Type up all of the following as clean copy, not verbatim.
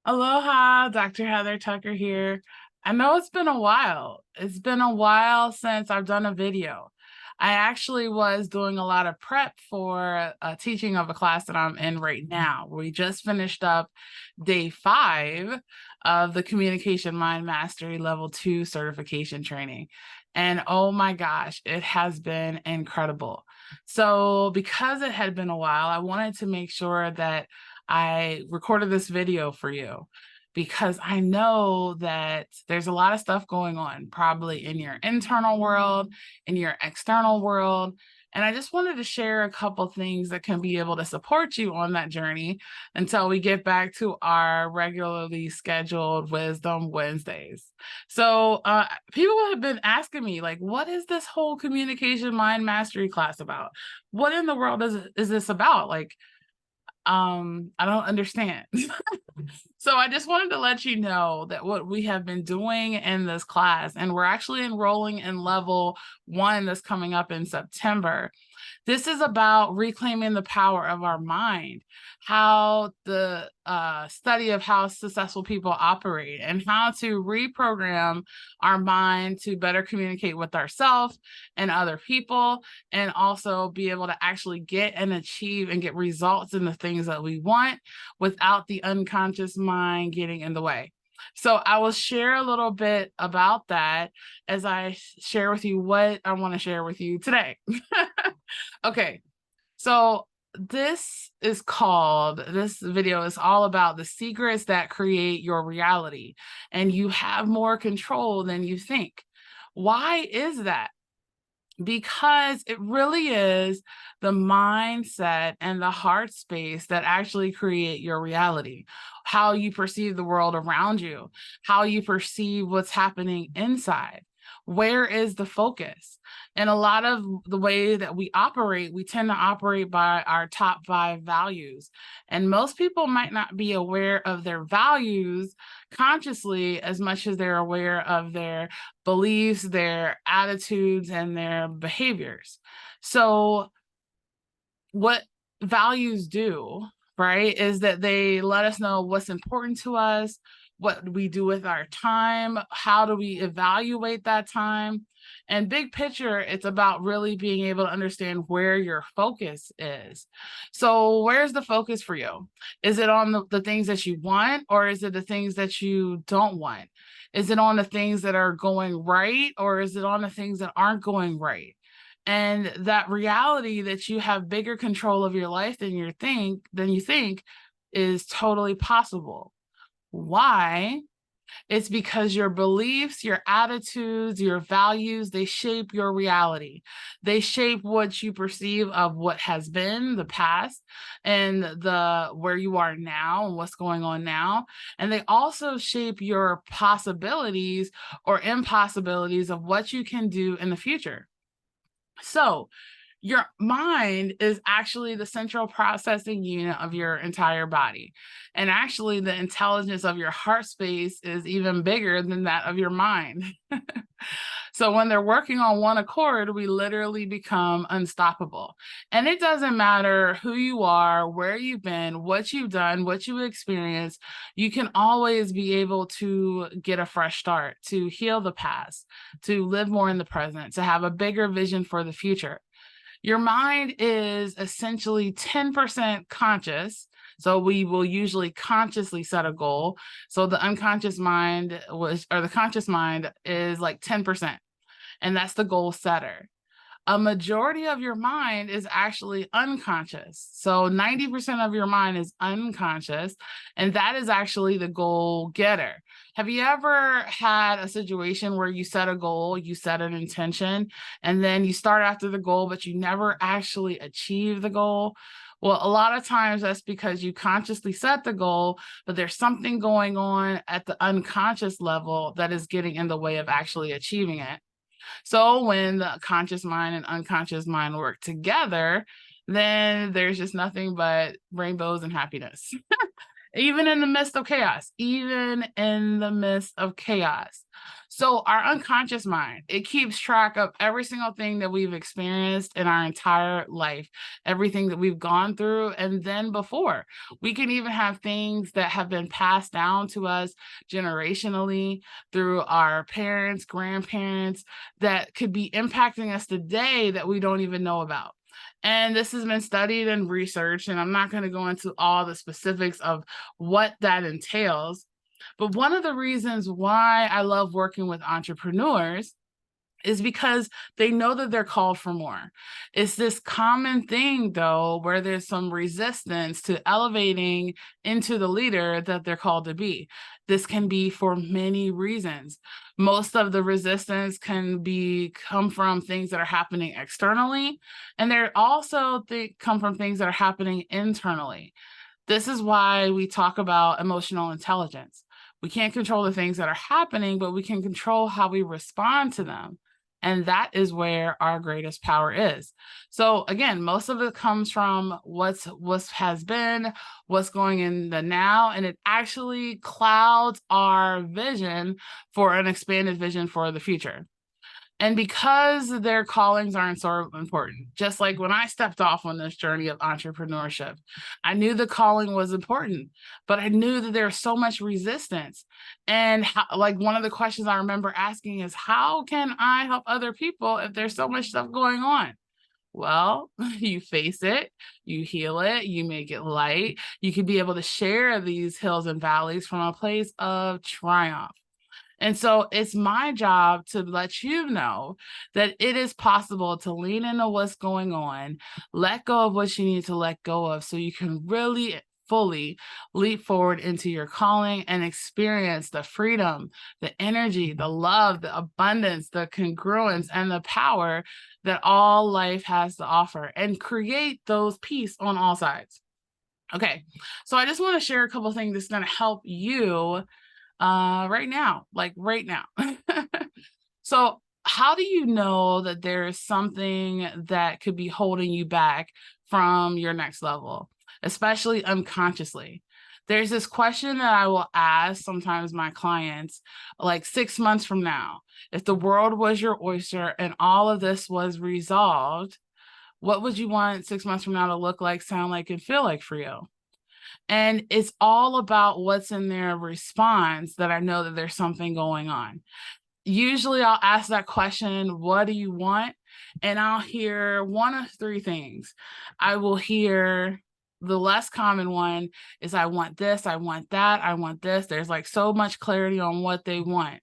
Aloha, Dr. Heather Tucker here. I know it's been a while. It's been a while since I've done a video. I actually was doing a lot of prep for a teaching of a class that I'm in right now. We just finished up day 5 of the Communication Mind Mastery Level 2 certification training. And oh my gosh, it has been incredible. So because it had been a while, I wanted to make sure that I recorded this video for you because I know that there's a lot of stuff going on, probably in your internal world, in your external world. And I just wanted to share a couple things that can be able to support you on that journey until we get back to our regularly scheduled Wisdom Wednesdays. So people have been asking me, like, what is this whole communication mind mastery class about? What in the world is this about? Like, I don't understand. So I just wanted to let you know that what we have been doing in this class, and we're actually enrolling in level 1 that's coming up in September. This is about reclaiming the power of our mind, how the study of how successful people operate, and how to reprogram our mind to better communicate with ourselves and other people, and also be able to actually get and achieve and get results in the things that we want without the unconscious mind getting in the way. So I will share a little bit about that as I share with you what I want to share with you today. Okay, so this video is all about the secrets that create your reality, and you have more control than you think. Why is that? Because it really is the mindset and the heart space that actually create your reality, how you perceive the world around you, how you perceive what's happening inside. Where is the focus? And a lot of the way that we operate, we tend to operate by our top 5 values. And most people might not be aware of their values consciously as much as they're aware of their beliefs, their attitudes, and their behaviors. So what values do, right, is that they let us know what's important to us, what we do with our time, how do we evaluate that time. And big picture, it's about really being able to understand where your focus is. So where's the focus for you? Is it on the things that you want, or is it the things that you don't want? Is it on the things that are going right, or is it on the things that aren't going right? And that reality that you have bigger control of your life than you think is totally possible. Why? It's because your beliefs, your attitudes, your values, they shape your reality. They shape what you perceive of what has been the past, and the where you are now and what's going on now. And they also shape your possibilities or impossibilities of what you can do in the future. So your mind is actually the central processing unit of your entire body. And actually, the intelligence of your heart space is even bigger than that of your mind. So when they're working on one accord, we literally become unstoppable. And it doesn't matter who you are, where you've been, what you've done, what you experienced, you can always be able to get a fresh start, to heal the past, to live more in the present, to have a bigger vision for the future. Your mind is essentially 10% conscious. So we will usually consciously set a goal. So the unconscious mind the conscious mind is like 10%. And that's the goal setter. A majority of your mind is actually unconscious. So 90% of your mind is unconscious, and that is actually the goal getter. Have you ever had a situation where you set a goal, you set an intention, and then you start after the goal, but you never actually achieve the goal? Well, a lot of times that's because you consciously set the goal, but there's something going on at the unconscious level that is getting in the way of actually achieving it. So when the conscious mind and unconscious mind work together, then there's just nothing but rainbows and happiness. even in the midst of chaos, even in the midst of chaos. So our unconscious mind, it keeps track of every single thing that we've experienced in our entire life, everything that we've gone through, and then before. We can even have things that have been passed down to us generationally through our parents, grandparents, that could be impacting us today that we don't even know about. And this has been studied and researched, and I'm not going to go into all the specifics of what that entails. But one of the reasons why I love working with entrepreneurs is because they know that they're called for more. It's this common thing, though, where there's some resistance to elevating into the leader that they're called to be. This can be for many reasons. Most of the resistance can come from things that are happening externally, and they're also come from things that are happening internally. This is why we talk about emotional intelligence. We can't control the things that are happening, but we can control how we respond to them. And that is where our greatest power is. So again, most of it comes from what has been, what's going in the now, and it actually clouds our vision for an expanded vision for the future. And because their callings aren't so important, just like when I stepped off on this journey of entrepreneurship, I knew the calling was important, but I knew that there's so much resistance. And like one of the questions I remember asking is, how can I help other people if there's so much stuff going on? Well, you face it, you heal it, you make it light. You can be able to share these hills and valleys from a place of triumph. And so it's my job to let you know that it is possible to lean into what's going on, let go of what you need to let go of so you can really fully leap forward into your calling and experience the freedom, the energy, the love, the abundance, the congruence, and the power that all life has to offer, and create those peace on all sides. Okay, so I just want to share a couple of things that's going to help you right now, like right now. So how do you know that there is something that could be holding you back from your next level, especially unconsciously? There's this question that I will ask sometimes my clients, like 6 months from now, if the world was your oyster and all of this was resolved, what would you want 6 months from now to look like, sound like, and feel like for you? And it's all about what's in their response that I know that there's something going on. Usually I'll ask that question, what do you want? And I'll hear one of three things. I will hear the less common one is I want this, I want that, I want this. There's like so much clarity on what they want.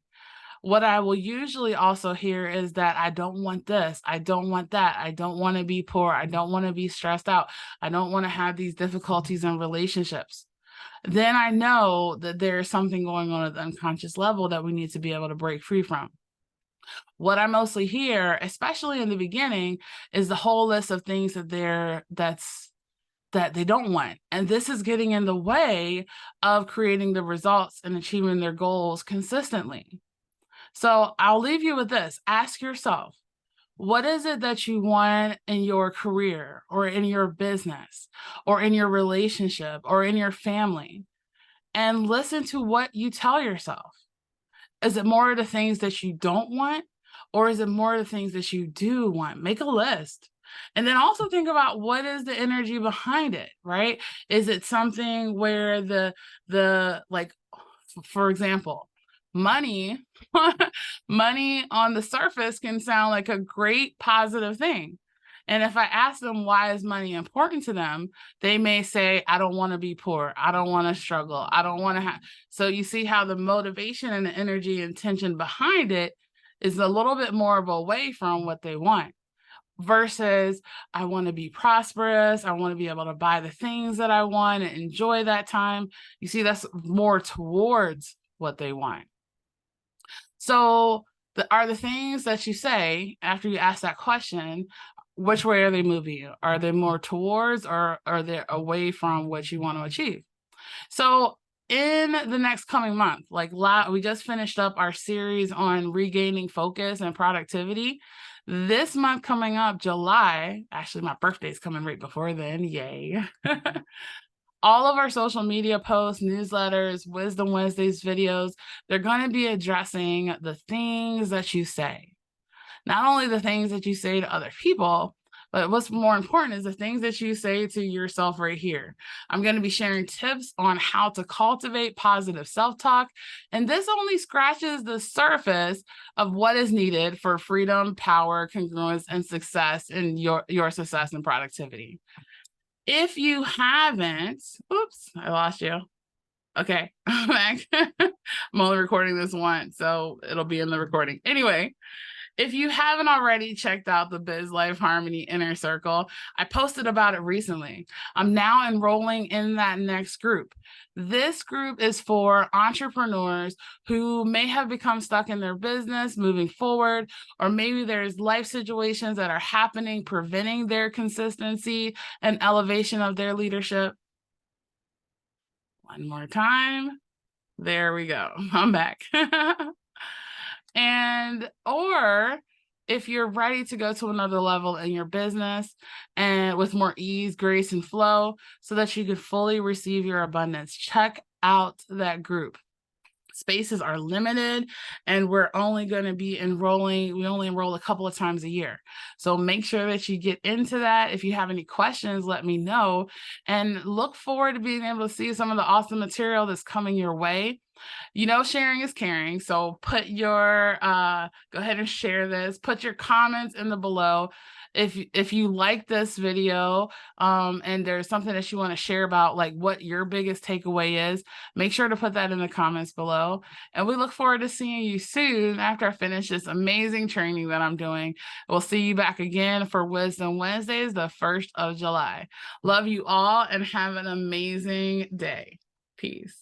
What I will usually also hear is that I don't want this, I don't want that, I don't want to be poor, I don't want to be stressed out, I don't want to have these difficulties in relationships. Then I know that there's something going on at the unconscious level that we need to be able to break free from. What I mostly hear, especially in the beginning, is the whole list of things that they don't want. And this is getting in the way of creating the results and achieving their goals consistently. So I'll leave you with this. Ask yourself, what is it that you want in your career or in your business or in your relationship or in your family? And listen to what you tell yourself. Is it more of the things that you don't want, or is it more of the things that you do want? Make a list. And then also think about what is the energy behind it, right? Is it something where like, for example, money, money on the surface can sound like a great positive thing. And if I ask them why is money important to them, they may say, I don't want to be poor. I don't want to struggle. I don't want to have. So you see how the motivation and the energy and tension behind it is a little bit more of away from what they want versus I want to be prosperous. I want to be able to buy the things that I want and enjoy that time. You see, that's more towards what they want. So are the things that you say after you ask that question, which way are they moving you? Are they more towards or are they away from what you want to achieve? So in the next coming month, like we just finished up our series on regaining focus and productivity. This month coming up, July, actually my birthday's coming right before then, yay. All of our social media posts, newsletters, Wisdom Wednesdays videos, they're going to be addressing the things that you say. Not only the things that you say to other people, but what's more important is the things that you say to yourself right here. I'm going to be sharing tips on how to cultivate positive self-talk, and this only scratches the surface of what is needed for freedom, power, congruence, and success in your success and productivity. If you haven't, oops, I lost you. Okay, I'm back. I'm only recording this once, so it'll be in the recording. Anyway, if you haven't already checked out the Biz Life Harmony Inner Circle, I posted about it recently. I'm now enrolling in that next group. This group is for entrepreneurs who may have become stuck in their business moving forward, or maybe there's life situations that are happening, preventing their consistency and elevation of their leadership. One more time. There we go. I'm back. Or if you're ready to go to another level in your business and with more ease, grace, and flow so that you can fully receive your abundance, check out that group. Spaces are limited and we're only going to be enrolling, we only enroll a couple of times a year. So make sure that you get into that. If you have any questions, let me know, and look forward to being able to see some of the awesome material that's coming your way. You know, sharing is caring. So put your, go ahead and share this, put your comments in the below. If you like this video and there's something that you want to share about, like what your biggest takeaway is, make sure to put that in the comments below. And we look forward to seeing you soon after I finish this amazing training that I'm doing. We'll see you back again for Wisdom Wednesdays, the 1st of July. Love you all and have an amazing day. Peace.